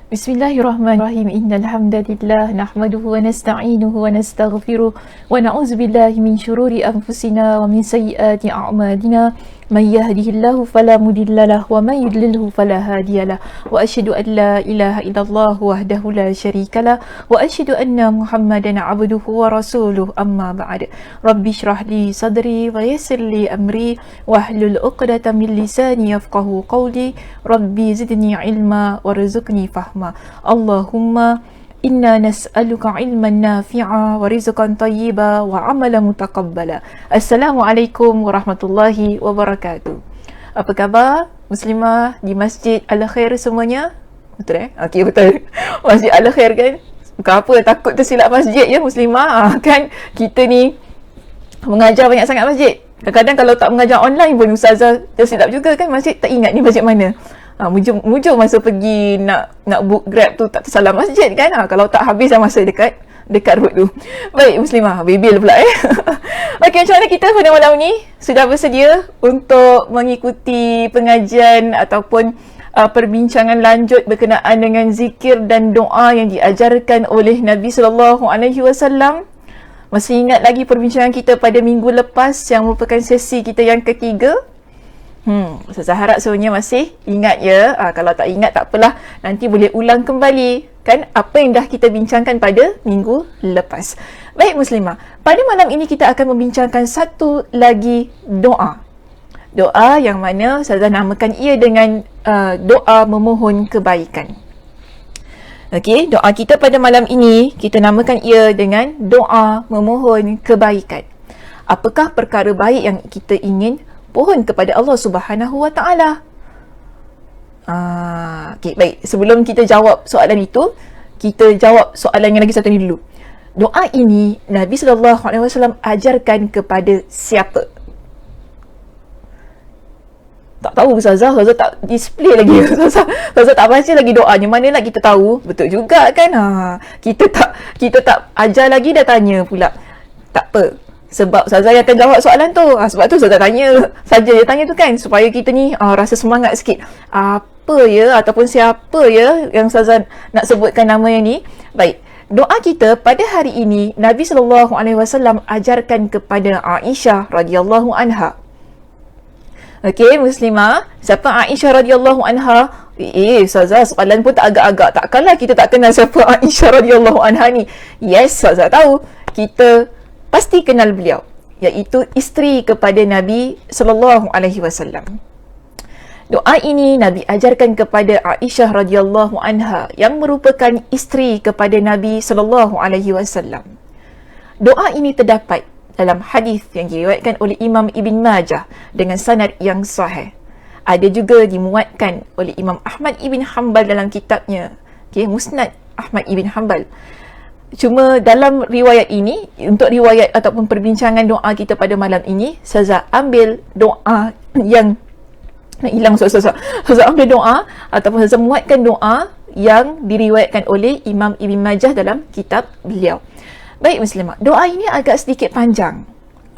Bismillahirrahmanirrahim. Innal hamdalillah nahmaduhu wa nasta'inuhu wa nastaghfiruh wa na'udzu billahi min shururi anfusina wa min sayyiati a'malina. Man yahdihillahu fala mudilla lahu wa man yudlilhu fala hadiya lahu. Wa asyhadu an la ilaha illallah wahdahu la syarika lahu wa asyhadu anna Muhammadan 'abduhu wa rasuluhu. Amma ba'd. Rabbi shrah li sadri wa yassir li amri wahlul 'uqdatam min lisani yafqahu qawli. Rabbi zidni ilma warzuqni fahma. Allahumma inna nas'aluka ilman nafi'a wa rizqan tayyiba wa amalan mutaqabbala. Assalamualaikum warahmatullahi wabarakatuh. Apa khabar muslimah di Masjid Al-Khair semuanya? Betul Okey, betul. Masjid Al-Khair kan? Bukan apa, takut tersilap masjid ya muslimah. Kan kita ni mengajar banyak sangat masjid. Kadang-kadang kalau tak mengajar online pun ustazah tersilap juga kan, masjid tak ingat ni masjid mana. Mujur masa pergi nak book Grab tu tak tersalah masjid kan. Kalau tak habis dah masa dekat road tu. Baik muslimah, bebil pula Okey, macam mana kita pada malam ni? Sudah bersedia untuk mengikuti pengajian ataupun perbincangan lanjut berkenaan dengan zikir dan doa yang diajarkan oleh Nabi sallallahu alaihi wasallam? Masih ingat lagi perbincangan kita pada minggu lepas yang merupakan sesi kita yang ketiga? Saya harap semuanya masih ingat ya. Kalau tak ingat tak apalah, nanti boleh ulang kembali kan apa yang dah kita bincangkan pada minggu lepas. Baik muslimah, pada malam ini kita akan membincangkan satu lagi doa. Doa yang mana saya namakan ia dengan doa memohon kebaikan. Okey, doa kita pada malam ini kita namakan ia dengan doa memohon kebaikan. Apakah perkara baik yang kita ingin pohon kepada Allah Subhanahu Wa Taala? Okey, baik. Sebelum kita jawab soalan itu, kita jawab soalan yang lagi satu ni dulu. Doa ini Nabi sallallahu alaihi wasallam ajarkan kepada siapa? Tak tahu Ustazah tak display lagi. Ustazah tak baca lagi doanya. Mana nak kita tahu? Betul juga kan? Kita tak ajar lagi dah tanya pula. Tak apa. Sebab Ustazah yang akan jawab soalan tu. Sebab tu Ustazah tanya saja dia tanya tu kan, supaya kita ni rasa semangat sikit. Apa ya ataupun siapa ya yang Ustazah nak sebutkan nama yang ni. Baik. Doa kita pada hari ini Nabi sallallahu alaihi wasallam ajarkan kepada Aisyah radhiyallahu anha. Okey muslimah, siapa Aisyah radhiyallahu anha? Ustazah soalan pun tak agak-agak. Takkanlah kita tak kenal siapa Aisyah radhiyallahu anha ni? Yes, Ustazah tahu. Kita pasti kenal beliau, iaitu isteri kepada Nabi sallallahu alaihi wasallam. Doa ini Nabi ajarkan kepada Aisyah radhiyallahu anha yang merupakan isteri kepada Nabi sallallahu alaihi wasallam. Doa ini terdapat dalam hadis yang diriwayatkan oleh Imam Ibn Majah dengan sanad yang sahih. Ada juga dimuatkan oleh Imam Ahmad Ibn Hanbal dalam kitabnya, Musnad Ahmad Ibn Hanbal. Cuma dalam riwayat ini, untuk riwayat ataupun perbincangan doa kita pada malam ini, saya ambil doa yang nak hilang Saya ambil doa ataupun saya muatkan doa yang diriwayatkan oleh Imam Ibn Majah dalam kitab beliau. Baik muslimah, doa ini agak sedikit panjang.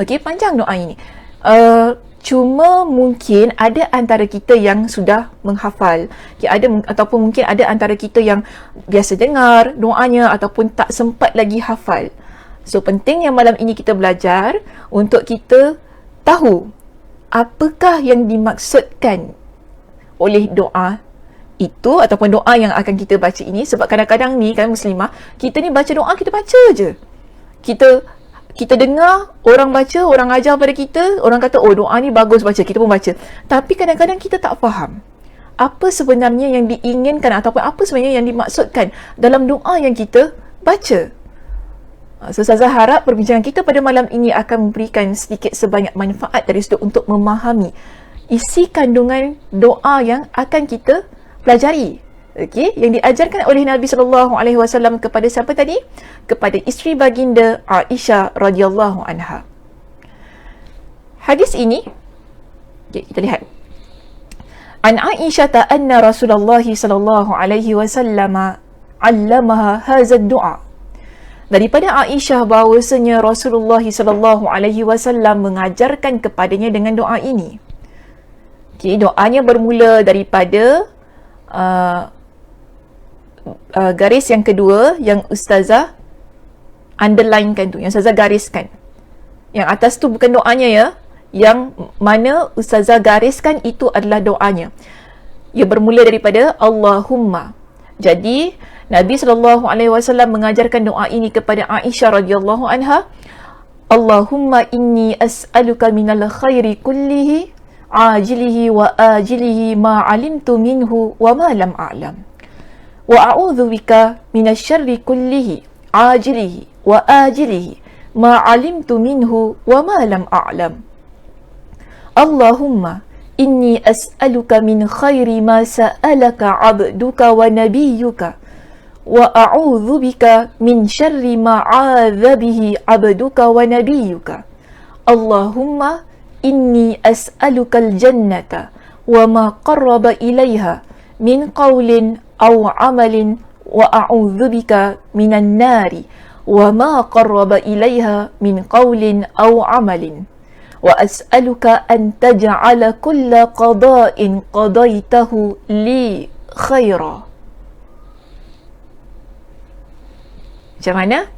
Okey, panjang doa ini. Cuma mungkin ada antara kita yang sudah menghafal. Ataupun mungkin ada antara kita yang biasa dengar doanya ataupun tak sempat lagi hafal. So penting yang malam ini kita belajar untuk kita tahu apakah yang dimaksudkan oleh doa itu ataupun doa yang akan kita baca ini. Sebab kadang-kadang ni kan muslimah, kita ni baca doa, kita baca je. Kita dengar orang baca, orang ajar pada kita, orang kata doa ni bagus baca, kita pun baca. Tapi kadang-kadang kita tak faham apa sebenarnya yang diinginkan ataupun apa sebenarnya yang dimaksudkan dalam doa yang kita baca. So saya harap perbincangan kita pada malam ini akan memberikan sedikit sebanyak manfaat dari situ untuk memahami isi kandungan doa yang akan kita pelajari. Okey, yang diajarkan oleh Nabi sallallahu alaihi wasallam kepada siapa tadi? Kepada isteri baginda Aisyah radhiyallahu anha. Hadis ini, kita lihat. An Aisyah anna Rasulullah sallallahu alaihi wasallam 'allamaha hadha ad-du'a. Daripada Aisyah bahawasanya Rasulullah sallallahu alaihi wasallam mengajarkan kepadanya dengan doa ini. Okey, doanya bermula daripada garis yang kedua yang Ustazah underlinekan tu, yang Ustazah gariskan. Yang atas tu bukan doanya ya. Yang mana Ustazah gariskan itu adalah doanya. Ia bermula daripada Allahumma. Jadi Nabi SAW mengajarkan doa ini kepada Aisyah radhiyallahu anha. Allahumma inni as'aluka minal khairi kullihi ajilihi wa ajilihi ma alimtu minhu wa ma lam a'lam. Wa a'udzu bika minasy syarri kullihi ajilihi wa ajilihi ma alimtu minhu wa ma lam a'lam. Allahumma inni as'aluka min khairi ma sa'alaka 'abduka wa nabiyyuka wa a'udzu bika min syarri ma 'adza bihi 'abduka wa nabiyyuka. Allahumma inni as'aluka al-jannata wa ma qarraba ilaiha min qawlin aw 'amalin wa a'udzu bika minan nari wa ma qarraba ilaiha min qawlin aw 'amalin wa as'aluka an taj'ala kulla qada'in qadaitahu li khaira. Macam mana?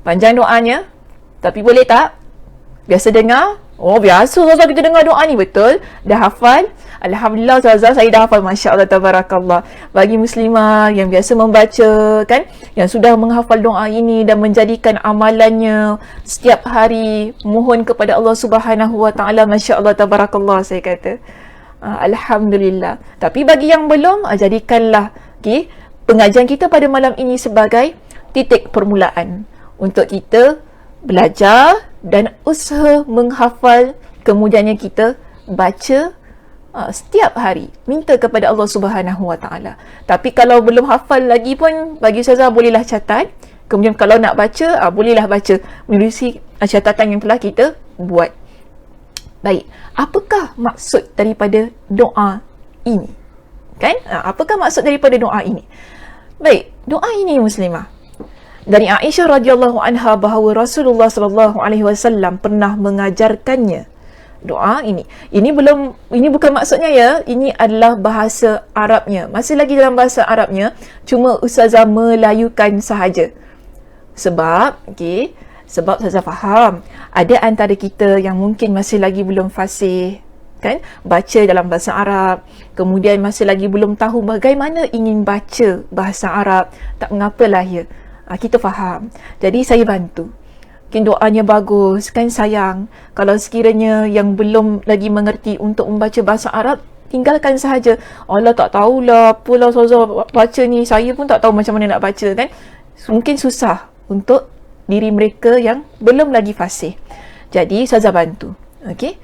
Panjang doanya, tapi boleh tak? Biasa dengar? Oh, biasa Ustazah kita dengar doa ni, betul? Dah hafal? Alhamdulillah Ustazah, saya dah hafal, Masya Allah, Tabarakallah. Bagi muslimah yang biasa membaca kan, yang sudah menghafal doa ini dan menjadikan amalannya setiap hari, mohon kepada Allah Subhanahu Wa Taala, Masya Allah, Tabarakallah, saya kata. Alhamdulillah. Tapi bagi yang belum, jadikanlah pengajian kita pada malam ini sebagai titik permulaan untuk kita belajar dan usaha menghafal, kemudiannya kita baca setiap hari, minta kepada Allah Subhanahu Wa Taala. Tapi kalau belum hafal lagi pun, bagi Ustazah bolehlah catat. Kemudian kalau nak baca, bolehlah baca menerusi catatan yang telah kita buat. Baik, apakah maksud daripada doa ini? Kan? Apakah maksud daripada doa ini? Baik, doa ini muslimah, dari Aisyah radhiyallahu anha bahawa Rasulullah sallallahu alaihi wasallam pernah mengajarkannya doa ini. Ini bukan maksudnya ya, ini adalah bahasa Arabnya. Masih lagi dalam bahasa Arabnya, cuma Ustazah melayukan sahaja. Sebab Ustazah faham ada antara kita yang mungkin masih lagi belum fasih kan baca dalam bahasa Arab, kemudian masih lagi belum tahu bagaimana ingin baca bahasa Arab. Tak mengapalah ya. Kita faham. Jadi saya bantu. Mungkin doanya bagus kan, sayang kalau sekiranya yang belum lagi mengerti untuk membaca bahasa Arab, tinggalkan sahaja. Allah tak tahulah apalah Ustazah baca ni, saya pun tak tahu macam mana nak baca kan. Mungkin susah untuk diri mereka yang belum lagi fasih. Jadi Ustazah bantu. Okey.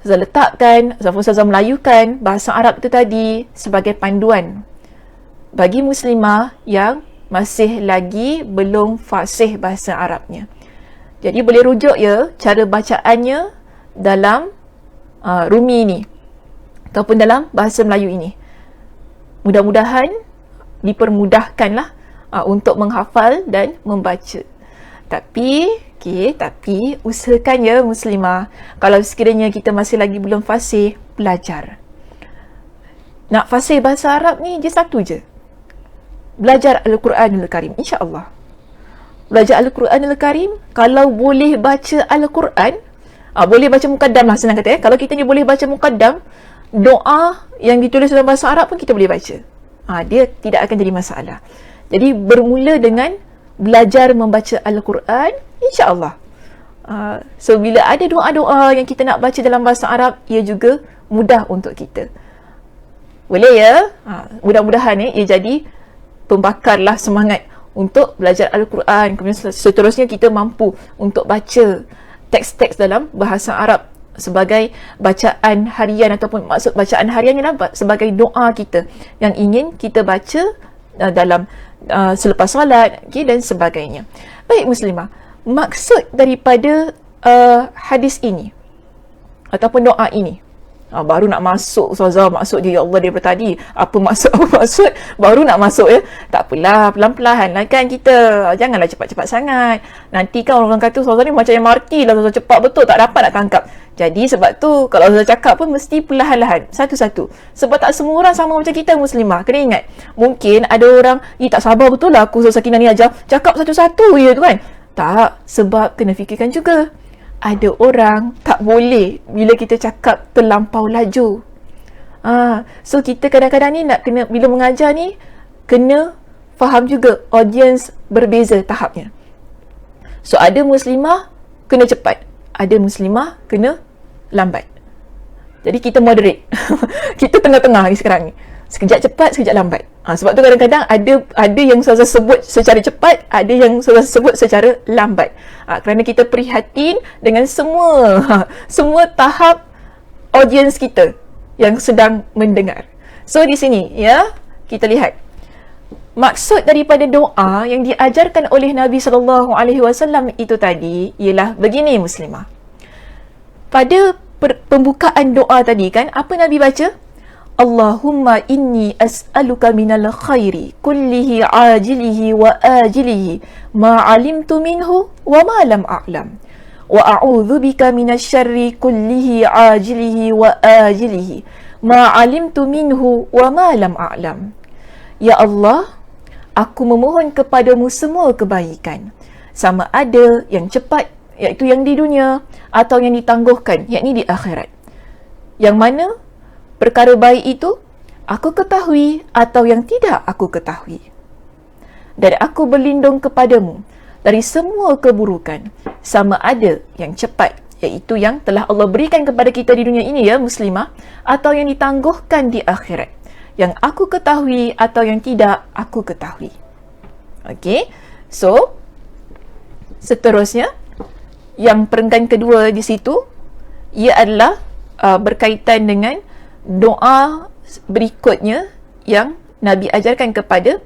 Ustazah letakkan, Ustazah melayukan bahasa Arab itu tadi sebagai panduan bagi muslimah yang masih lagi belum fasih bahasa Arabnya. Jadi boleh rujuk ya cara bacaannya dalam Rumi ini ataupun dalam bahasa Melayu ini. Mudah-mudahan dipermudahkanlah untuk menghafal dan membaca. Tapi usahakan ya muslimah, kalau sekiranya kita masih lagi belum fasih, belajar. Nak fasih bahasa Arab ni je satu je. Belajar Al-Quranul Karim, insya-Allah. Belajar Al-Quranul Karim, kalau boleh baca Al-Quran, boleh baca muqaddam lah senang kata ya. Kalau kita ni boleh baca muqaddam, doa yang ditulis dalam bahasa Arab pun kita boleh baca. Dia tidak akan jadi masalah. Jadi bermula dengan belajar membaca Al-Quran, insya-Allah. So bila ada doa-doa yang kita nak baca dalam bahasa Arab, ia juga mudah untuk kita. Boleh ya? Mudah-mudahan ia jadi pembakarlah semangat untuk belajar Al-Quran. Kemudian seterusnya kita mampu untuk baca teks-teks dalam bahasa Arab sebagai bacaan harian, ataupun maksud bacaan harian ialah sebagai doa kita yang ingin kita baca dalam selepas solat dan sebagainya. Baik muslimah, maksud daripada hadis ini ataupun doa ini, Baru nak masuk, Ustazah, maksud je, ya Allah, daripada tadi apa maksud baru nak masuk ya. Tak apalah, pelan-pelan lah kan kita, janganlah cepat-cepat sangat. Nanti kan orang kata Ustazah ni macam MRT lah, Ustazah cepat betul, tak dapat nak tangkap. Jadi sebab tu kalau Ustazah cakap pun mesti perlahan-lahan, satu-satu. Sebab tak semua orang sama macam kita muslimah. Kena ingat, mungkin ada orang, tak sabar betul lah aku Ustazah Sakinah ni ajar, cakap satu-satu je tu kan. Tak, sebab kena fikirkan juga, ada orang tak boleh bila kita cakap terlampau laju. So kita kadang-kadang ni nak kena, bila mengajar ni kena faham juga audience berbeza tahapnya. So ada muslimah kena cepat, ada muslimah kena lambat. Jadi kita moderate. Kita tengah-tengah ni sekarang ni. Sekejap cepat, sekejap lambat. Sebab tu kadang-kadang ada yang Ustazah sebut secara cepat, ada yang Ustazah sebut secara lambat. Kerana kita prihatin dengan semua tahap audience kita yang sedang mendengar. So di sini ya, kita lihat maksud daripada doa yang diajarkan oleh Nabi SAW itu tadi ialah begini muslimah. Pada pembukaan doa tadi kan, apa Nabi baca? Allahumma inni as'aluka minal khairi kullihi ajilihi wa ajilihi ma alimtu minhu wa ma lam a'lam wa a'udhu bika minas syarri kullihi ajilihi wa ajilihi ma alimtu minhu wa ma lam a'lam. Ya Allah, aku memohon kepadamu semua kebaikan, sama ada yang cepat, iaitu yang di dunia, atau yang ditangguhkan, yakni di akhirat. Yang mana perkara baik itu aku ketahui atau yang tidak aku ketahui. Dan aku berlindung kepadamu dari semua keburukan, sama ada yang cepat, iaitu yang telah Allah berikan kepada kita di dunia ini ya muslimah, atau yang ditangguhkan di akhirat, yang aku ketahui atau yang tidak aku ketahui. Okey, so seterusnya yang perenggan kedua di situ, ia adalah berkaitan dengan doa berikutnya yang Nabi ajarkan kepada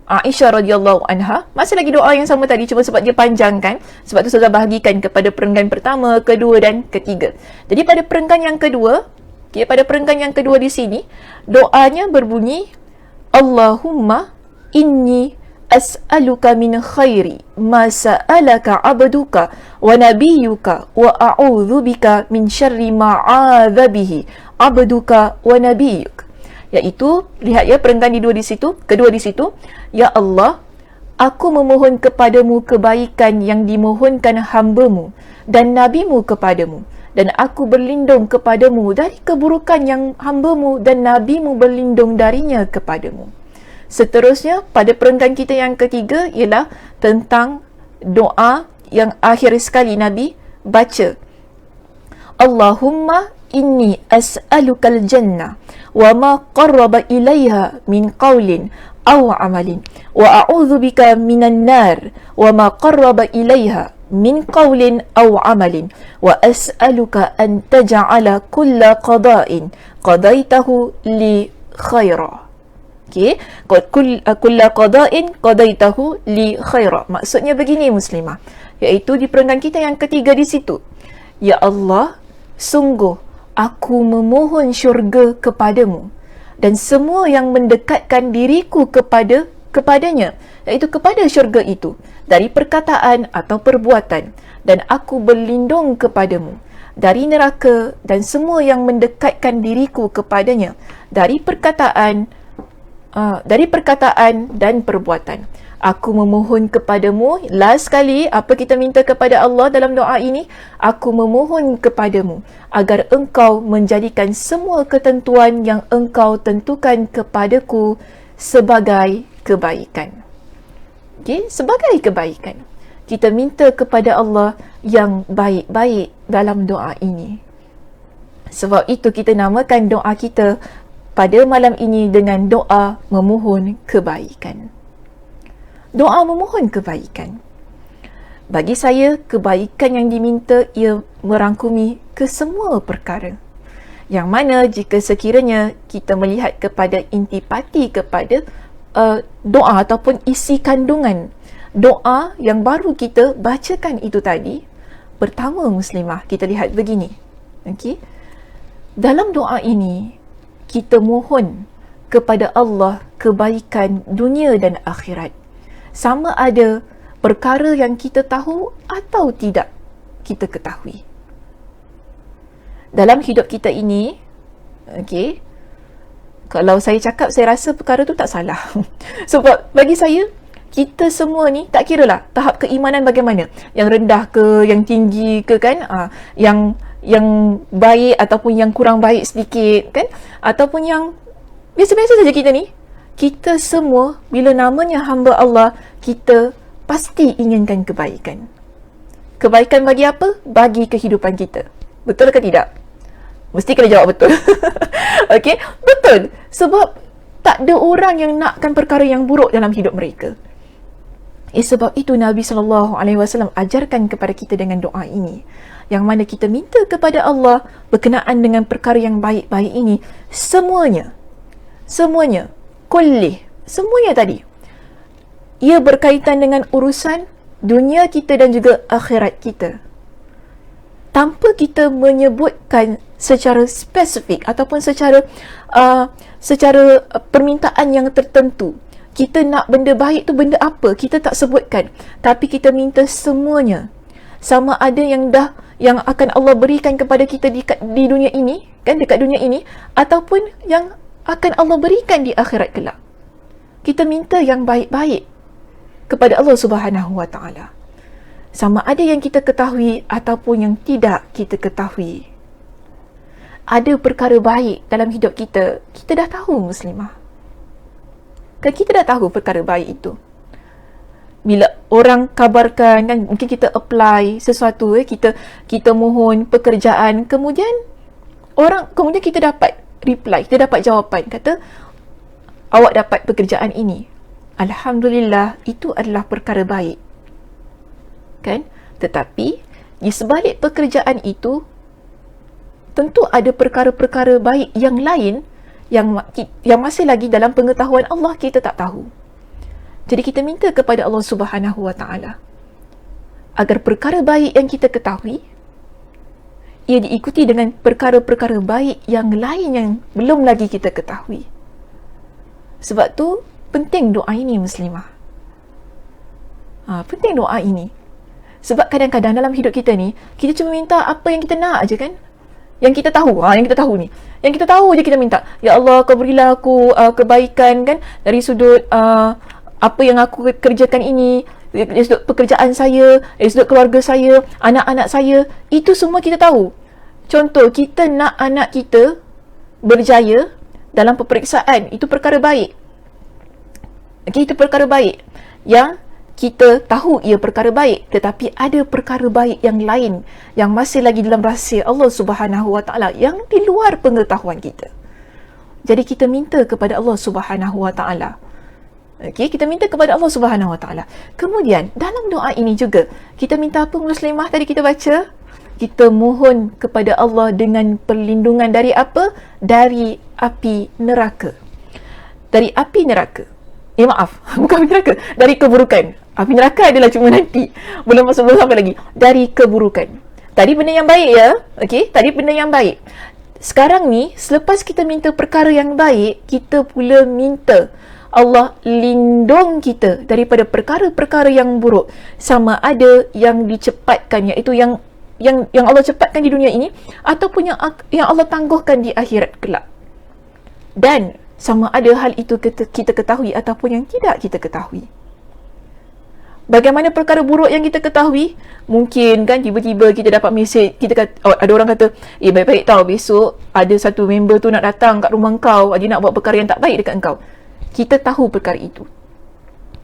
Aisyah radhiyallahu anha. Masih lagi doa yang sama tadi, cuma sebab dia panjang kan, sebab tu saya bahagikan kepada perenggan pertama, kedua dan ketiga. Jadi pada perenggan yang kedua, pada perenggan yang kedua di sini, doanya berbunyi Allahumma inni as'aluka min khairi ma sa'alaka abduka wa nabiyyuka wa a'udzu bika min syarri ma 'adza bihi abduka wa nabiyyuk. Iaitu, lihat ya perenggan kedua di situ, ya Allah, aku memohon kepadamu kebaikan yang dimohonkan hamba-Mu dan nabi-Mu kepadamu, dan aku berlindung kepadamu dari keburukan yang hamba-Mu dan nabi-Mu berlindung darinya kepadamu. Seterusnya pada perenggan kita yang ketiga ialah tentang doa yang akhir sekali Nabi baca. Allahumma inni as'alukal jannah wa ma qarraba ilaiha min qawlin aw amalin wa a'udzu bika minan nar wa ma qarraba ilaiha min qawlin aw amalin wa as'aluka an taj'ala kulla qada'in qadaitahu li khaira. Okey, kulla qada'in qadaitahu li khaira. Maksudnya begini muslimah, iaitu di perenggan kita yang ketiga di situ, ya Allah, sungguh aku memohon syurga kepadamu dan semua yang mendekatkan diriku kepadanya, iaitu kepada syurga itu, dari perkataan atau perbuatan, dan aku berlindung kepadamu dari neraka dan semua yang mendekatkan diriku kepadanya dari perkataan dan perbuatan. Aku memohon kepadamu, last sekali apa kita minta kepada Allah dalam doa ini, aku memohon kepadamu agar engkau menjadikan semua ketentuan yang engkau tentukan kepadaku sebagai kebaikan. Okay? Sebagai kebaikan. Kita minta kepada Allah yang baik-baik dalam doa ini. Sebab itu kita namakan doa kita pada malam ini dengan doa memohon kebaikan. Doa memohon kebaikan. Bagi saya, kebaikan yang diminta ia merangkumi kesemua perkara. Yang mana jika sekiranya kita melihat kepada intipati kepada doa ataupun isi kandungan doa yang baru kita bacakan itu tadi, pertama muslimah, kita lihat begini. Okey. Dalam doa ini, kita mohon kepada Allah kebaikan dunia dan akhirat. Sama ada perkara yang kita tahu atau tidak kita ketahui. Dalam hidup kita ini, okey, kalau saya cakap, saya rasa perkara tu tak salah. Sebab bagi saya, kita semua ni, tak kira lah tahap keimanan bagaimana. Yang rendah ke, yang tinggi ke kan, yang baik ataupun yang kurang baik sedikit kan, ataupun yang biasa-biasa saja kita ni. Kita semua, bila namanya hamba Allah, kita pasti inginkan kebaikan. Kebaikan bagi apa? Bagi kehidupan kita. Betul ke tidak? Mesti kena jawab betul. Okey, betul. Sebab tak ada orang yang nakkan perkara yang buruk dalam hidup mereka. Sebab itu Nabi SAW ajarkan kepada kita dengan doa ini, yang mana kita minta kepada Allah berkenaan dengan perkara yang baik-baik ini, semuanya, kullih, semuanya tadi, ia berkaitan dengan urusan dunia kita dan juga akhirat kita. Tanpa kita menyebutkan secara spesifik ataupun secara permintaan yang tertentu. Kita nak benda baik tu benda apa, kita tak sebutkan, tapi kita minta semuanya. Sama ada yang akan Allah berikan kepada kita di dunia ini, kan, dekat dunia ini, ataupun yang akan Allah berikan di akhirat kelak. Kita minta yang baik-baik kepada Allah Subhanahu Wa Taala. Sama ada yang kita ketahui ataupun yang tidak kita ketahui. Ada perkara baik dalam hidup kita, kita dah tahu muslimah. Kan kita dah tahu perkara baik itu. Bila orang kabarkan kan, mungkin kita apply sesuatu, kita mohon pekerjaan, kemudian kita dapat reply, kita dapat jawapan kata awak dapat pekerjaan ini. Alhamdulillah, itu adalah perkara baik. Kan? Tetapi di sebalik pekerjaan itu tentu ada perkara-perkara baik yang lain yang masih lagi dalam pengetahuan Allah, kita tak tahu. Jadi kita minta kepada Allah Subhanahu Wa Taala agar perkara baik yang kita ketahui ia diikuti dengan perkara-perkara baik yang lain yang belum lagi kita ketahui. Sebab tu penting doa ini muslimah. Penting doa ini. Sebab kadang-kadang dalam hidup kita ni, kita cuma minta apa yang kita nak aja kan. Yang kita tahu, ni. Yang kita tahu je kita minta. Ya Allah, kau berilah aku kebaikan kan, dari sudut apa yang aku kerjakan ini, dari sudut pekerjaan saya, dari sudut keluarga saya, anak-anak saya. Itu semua kita tahu. Contoh, kita nak anak kita berjaya dalam peperiksaan. Itu perkara baik. Okay, itu perkara baik yang kita tahu ia perkara baik, tetapi ada perkara baik yang lain yang masih lagi dalam rahsia Allah Subhanahu Wa Taala yang di luar pengetahuan kita. Jadi kita minta kepada Allah Subhanahu Wa Taala. Okey, kita minta kepada Allah Subhanahu Wa Taala. Kemudian dalam doa ini juga kita minta apa muslimah tadi kita baca? Kita mohon kepada Allah dengan perlindungan dari apa? Dari api neraka. Dari api neraka. Bukan api neraka, dari keburukan. Api neraka adalah cuma nanti, belum sampai lagi. Dari keburukan. Tadi benda yang baik ya. Okey, tadi benda yang baik. Sekarang ni, selepas kita minta perkara yang baik, kita pula minta Allah lindung kita daripada perkara-perkara yang buruk. Sama ada yang dicepatkan, iaitu yang Allah cepatkan di dunia ini, ataupun yang Allah tangguhkan di akhirat kelak. Dan sama ada hal itu kita ketahui ataupun yang tidak kita ketahui. Bagaimana perkara buruk yang kita ketahui? Mungkin kan tiba-tiba kita dapat mesej, ada orang kata, baik-baik tau, besok ada satu member tu nak datang kat rumah kau, dia nak buat perkara yang tak baik dekat kau. Kita tahu perkara itu.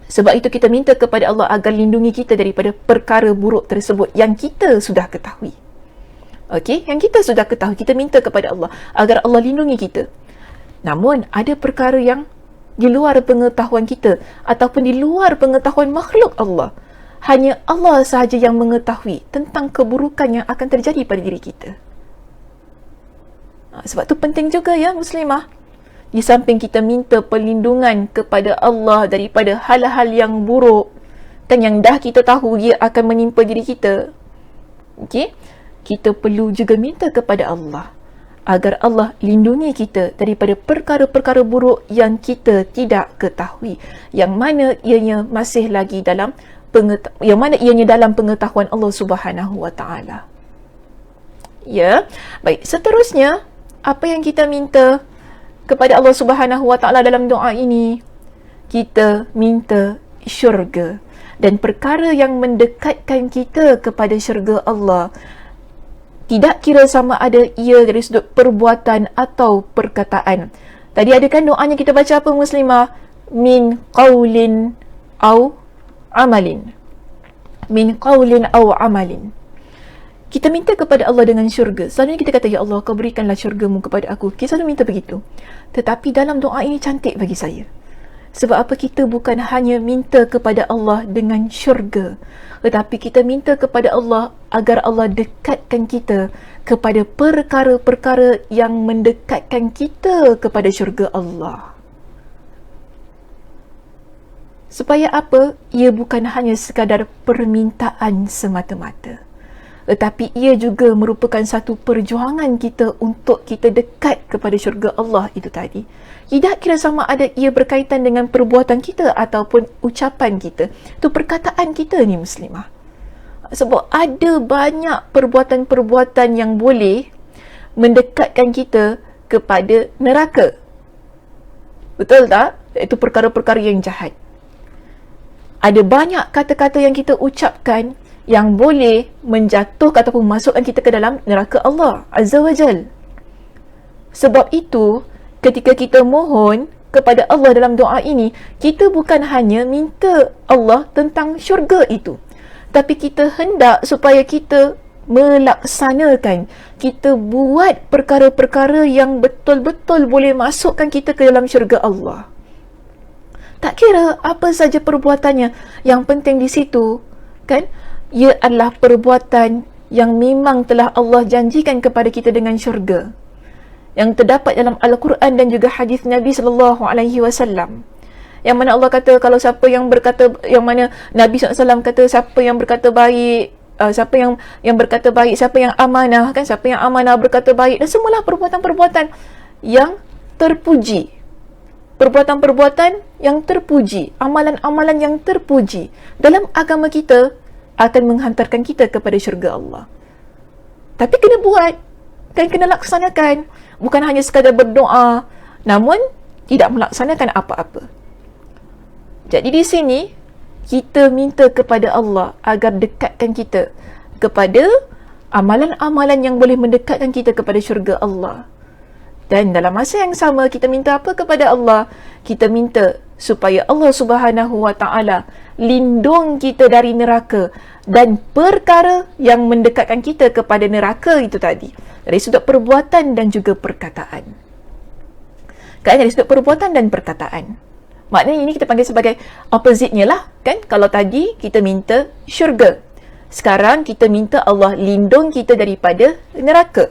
Sebab itu kita minta kepada Allah agar lindungi kita daripada perkara buruk tersebut yang kita sudah ketahui. Okey, yang kita sudah ketahui, kita minta kepada Allah agar Allah lindungi kita. Namun ada perkara yang di luar pengetahuan kita ataupun di luar pengetahuan makhluk Allah. Hanya Allah sahaja yang mengetahui tentang keburukan yang akan terjadi pada diri kita. Sebab tu penting juga ya muslimah. Di samping kita minta perlindungan kepada Allah daripada hal-hal yang buruk, kan, yang dah kita tahu dia akan menimpa diri kita. Okey? Kita perlu juga minta kepada Allah agar Allah lindungi kita daripada perkara-perkara buruk yang kita tidak ketahui, yang mana ianya masih lagi dalam dalam pengetahuan Allah Subhanahu wa taala. Ya, baik, seterusnya apa yang kita minta kepada Allah Subhanahu wa taala dalam doa ini? Kita minta syurga dan perkara yang mendekatkan kita kepada syurga Allah, tidak kira sama ada ia dari sudut perbuatan atau perkataan. Tadi ada kan doanya kita baca apa muslimah? Min qaulin au amalin. Min qaulin au amalin. Kita minta kepada Allah dengan syurga. Selalunya kita kata, ya Allah, kau berikanlah syurgamu kepada aku. Kita selalu minta begitu. Tetapi dalam doa ini cantik bagi saya. Sebab apa? Kita bukan hanya minta kepada Allah dengan syurga, tetapi kita minta kepada Allah agar Allah dekatkan kita kepada perkara-perkara yang mendekatkan kita kepada syurga Allah. Supaya apa? Ia bukan hanya sekadar permintaan semata-mata, tetapi ia juga merupakan satu perjuangan kita untuk kita dekat kepada syurga Allah itu tadi. Tidak kira sama ada ia berkaitan dengan perbuatan kita ataupun ucapan kita. Itu perkataan kita ni muslimah. Sebab ada banyak perbuatan-perbuatan yang boleh mendekatkan kita kepada neraka. Betul tak? Itu perkara-perkara yang jahat. Ada banyak kata-kata yang kita ucapkan yang boleh menjatuhkan ataupun memasukkan kita ke dalam neraka Allah Azza wa Jal. Sebab itu, ketika kita mohon kepada Allah dalam doa ini, kita bukan hanya minta Allah tentang syurga itu, tapi kita hendak supaya kita melaksanakan, kita buat perkara-perkara yang betul-betul boleh masukkan kita ke dalam syurga Allah. Tak kira apa saja perbuatannya, yang penting di situ kan, ia adalah perbuatan yang memang telah Allah janjikan kepada kita dengan syurga, yang terdapat dalam Al-Quran dan juga hadis Nabi SAW, yang mana Allah kata, kalau siapa yang berkata, yang mana Nabi SAW kata, siapa yang berkata baik, siapa yang berkata baik, siapa yang amanah kan, siapa yang amanah berkata baik, dan semualah perbuatan-perbuatan yang terpuji, perbuatan-perbuatan yang terpuji, amalan-amalan yang terpuji dalam agama kita akan menghantarkan kita kepada syurga Allah. Tapi kena buat, kan, kena laksanakan. Bukan hanya sekadar berdoa namun tidak melaksanakan apa-apa. Jadi di sini kita minta kepada Allah agar dekatkan kita kepada amalan-amalan yang boleh mendekatkan kita kepada syurga Allah. Dan dalam masa yang sama kita minta apa kepada Allah? Kita minta supaya Allah Subhanahu wa taala lindung kita dari neraka dan perkara yang mendekatkan kita kepada neraka itu tadi, dari sudut perbuatan dan juga perkataan. Kan, dari sudut perbuatan dan perkataan. Maknanya ini kita panggil sebagai opposite-nya lah, kan? Kalau tadi kita minta syurga, sekarang kita minta Allah lindung kita daripada neraka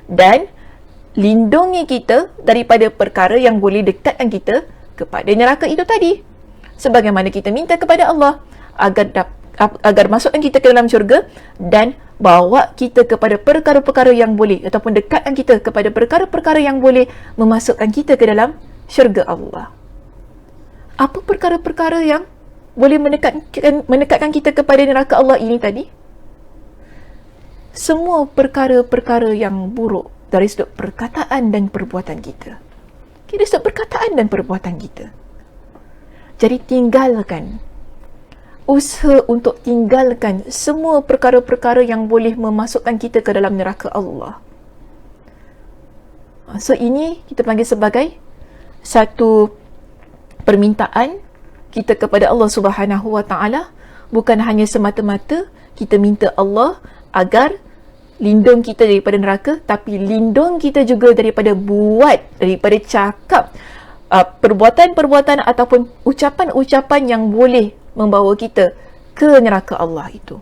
dan lindungi kita daripada perkara yang boleh dekatkan kita kepada neraka itu tadi. Sebagaimana kita minta kepada Allah agar masukkan kita ke dalam syurga dan bawa kita kepada perkara-perkara yang boleh, ataupun dekatkan kita kepada perkara-perkara yang boleh memasukkan kita ke dalam syurga Allah. Apa perkara-perkara yang boleh mendekatkan kita kepada neraka Allah ini tadi? Semua perkara-perkara yang buruk dari sudut perkataan dan perbuatan kita. Dari sudut perkataan dan perbuatan kita. Jadi tinggalkan, usaha untuk tinggalkan semua perkara-perkara yang boleh memasukkan kita ke dalam neraka Allah. So ini kita panggil sebagai satu permintaan kita kepada Allah Subhanahu wa taala. Bukan hanya semata-mata kita minta Allah agar lindung kita daripada neraka, tapi lindung kita juga daripada cakap perbuatan-perbuatan ataupun ucapan-ucapan yang boleh membawa kita ke neraka Allah itu.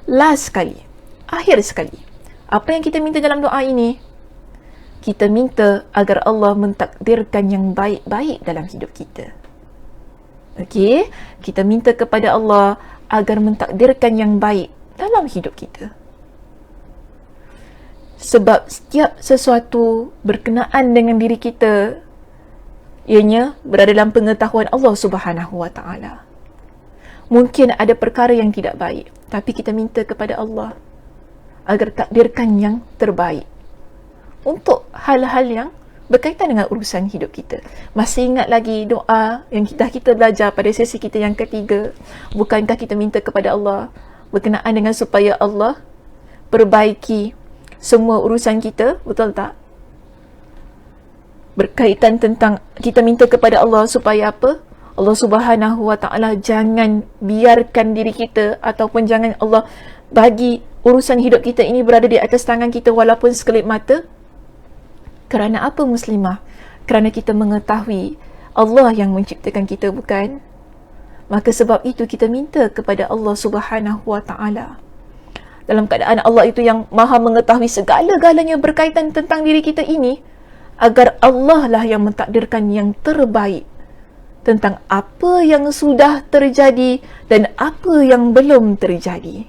Last sekali, akhir sekali, apa yang kita minta dalam doa ini? Kita minta agar Allah mentakdirkan yang baik-baik dalam hidup kita. Okey, kita minta kepada Allah agar mentakdirkan yang baik dalam hidup kita. Sebab setiap sesuatu berkenaan dengan diri kita, ianya berada dalam pengetahuan Allah Subhanahu Wa Taala. Mungkin ada perkara yang tidak baik, tapi kita minta kepada Allah agar takdirkan yang terbaik untuk hal-hal yang berkaitan dengan urusan hidup kita. Masih ingat lagi doa yang kita belajar pada sesi kita yang ketiga? Bukankah kita minta kepada Allah berkenaan dengan supaya Allah perbaiki semua urusan kita, betul tak? Berkaitan tentang kita minta kepada Allah supaya apa? Allah Subhanahu Wa Taala jangan biarkan diri kita ataupun jangan Allah bagi urusan hidup kita ini berada di atas tangan kita walaupun sekelip mata. Kerana apa muslimah? Kerana kita mengetahui Allah yang menciptakan kita, bukan? Maka sebab itu kita minta kepada Allah Subhanahu Wa Taala. Dalam keadaan Allah itu yang maha mengetahui segala-galanya berkaitan tentang diri kita ini, agar Allah lah yang mentakdirkan yang terbaik tentang apa yang sudah terjadi dan apa yang belum terjadi.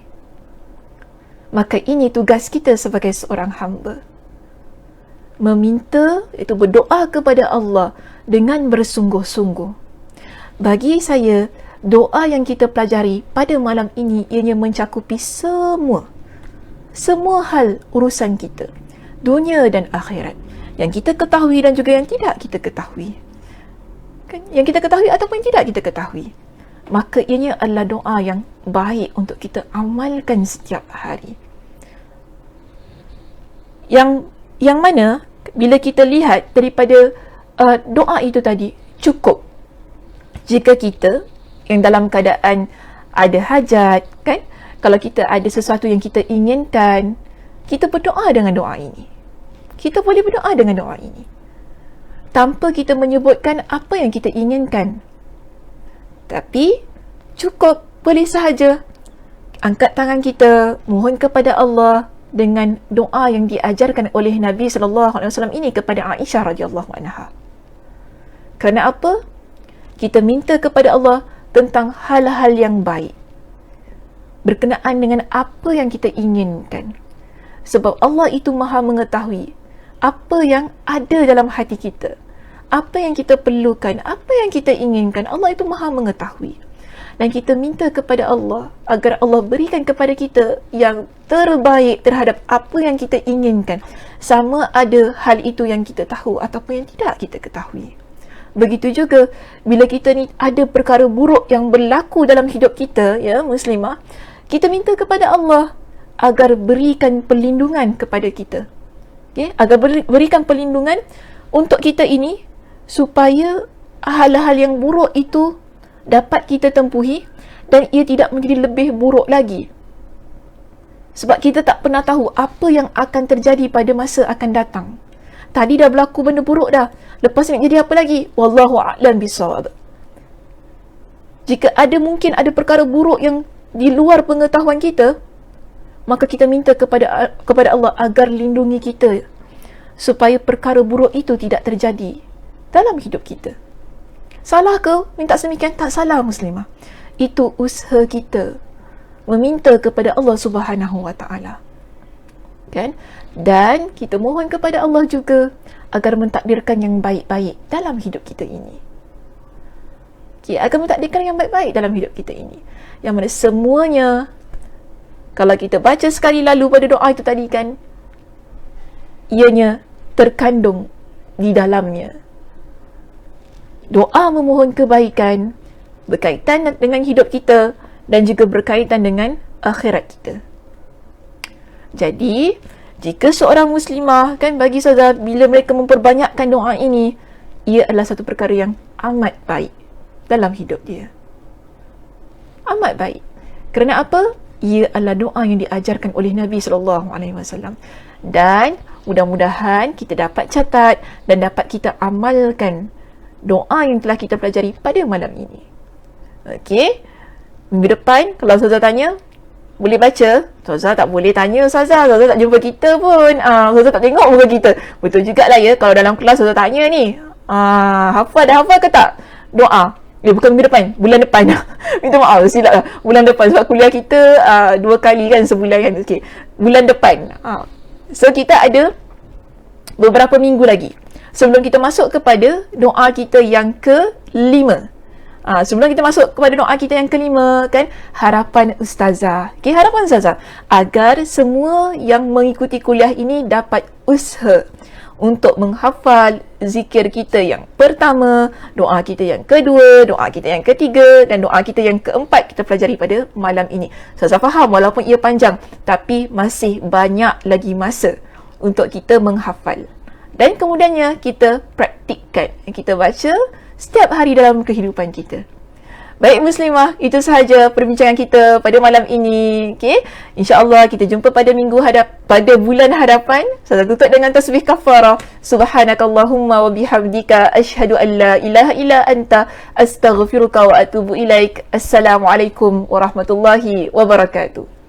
Maka ini tugas kita sebagai seorang hamba. Meminta, itu berdoa kepada Allah dengan bersungguh-sungguh. Bagi saya, doa yang kita pelajari pada malam ini ianya mencakupi semua hal urusan kita, dunia dan akhirat, yang kita ketahui dan juga yang tidak kita ketahui. Yang kita ketahui ataupun tidak kita ketahui. Maka ianya adalah doa yang baik untuk kita amalkan setiap hari. Yang mana bila kita lihat daripada doa itu tadi, cukup jika kita yang dalam keadaan ada hajat, kan? Kalau kita ada sesuatu yang kita inginkan, kita berdoa dengan doa ini. Kita boleh berdoa dengan doa ini tanpa kita menyebutkan apa yang kita inginkan. Tapi cukup, boleh sahaja angkat tangan kita, mohon kepada Allah dengan doa yang diajarkan oleh Nabi SAW ini kepada Aisyah radhiyallahu anha. Kerana apa? Kita minta kepada Allah tentang hal-hal yang baik, berkenaan dengan apa yang kita inginkan. Sebab Allah itu maha mengetahui apa yang ada dalam hati kita, apa yang kita perlukan, apa yang kita inginkan. Allah itu maha mengetahui. Dan kita minta kepada Allah agar Allah berikan kepada kita yang terbaik terhadap apa yang kita inginkan, sama ada hal itu yang kita tahu ataupun yang tidak kita ketahui. Begitu juga bila kita ni ada perkara buruk yang berlaku dalam hidup kita, ya muslimah, kita minta kepada Allah agar berikan perlindungan kepada kita. Okay? Agar berikan perlindungan untuk kita ini supaya hal-hal yang buruk itu dapat kita tempuhi dan ia tidak menjadi lebih buruk lagi. Sebab kita tak pernah tahu apa yang akan terjadi pada masa akan datang. Tadi dah berlaku benda buruk dah, lepas ni nak jadi apa lagi? Wallahu a'lam bissawab. Jika mungkin ada perkara buruk yang di luar pengetahuan kita, maka kita minta kepada Allah agar lindungi kita supaya perkara buruk itu tidak terjadi dalam hidup kita. Salah ke minta semikian? Tak salah muslimah. Itu usaha kita meminta kepada Allah Subhanahu Wa Taala. Kan? Dan kita mohon kepada Allah juga agar mentakdirkan yang baik-baik dalam hidup kita ini. Okay, agar mentakdirkan yang baik-baik dalam hidup kita ini. Yang mana semuanya, kalau kita baca sekali lalu pada doa itu tadi kan, ianya terkandung di dalamnya doa memohon kebaikan berkaitan dengan hidup kita dan juga berkaitan dengan akhirat kita. Jadi, jika seorang muslimah, kan, bagi saudara, bila mereka memperbanyakkan doa ini, ia adalah satu perkara yang amat baik dalam hidup dia. Amat baik. Kerana apa? Ia adalah doa yang diajarkan oleh Nabi SAW. Dan mudah-mudahan kita dapat catat dan dapat kita amalkan doa yang telah kita pelajari pada malam ini. Okey. Minggu depan, kalau Ustazah tanya, boleh baca. Ustazah tak boleh tanya Ustazah. Ustazah tak jumpa kita pun. Ustazah tak tengok muka kita. Betul jugalah ya. Kalau dalam kelas Ustazah tanya ni, dah hafal ke tak? Doa. Bukan minggu depan, bulan depan. Minta maaf, silap lah. Bulan depan, sebab kuliah kita 2 kali kan sebulan kan. Okey. Bulan depan. So kita ada beberapa minggu lagi sebelum kita masuk kepada doa kita yang kelima. Sebelum kita masuk kepada doa kita yang kelima, kan, harapan ustazah. Okay, harapan ustazah agar semua yang mengikuti kuliah ini dapat usaha untuk menghafal zikir kita yang pertama, doa kita yang kedua, doa kita yang ketiga dan doa kita yang keempat kita pelajari pada malam ini. Ustazah faham walaupun ia panjang, tapi masih banyak lagi masa untuk kita menghafal. Dan kemudiannya kita praktikkan. Kita baca setiap hari dalam kehidupan kita. Baik muslimah, itu sahaja perbincangan kita pada malam ini. Okay? InsyaAllah kita jumpa pada pada bulan hadapan. Saya tutup dengan tasbih kafarah. Subhanakallahumma wa bihamdika asyhadu an la ilaha illa anta astaghfiruka wa atubu ilaik. Assalamualaikum warahmatullahi wabarakatuh.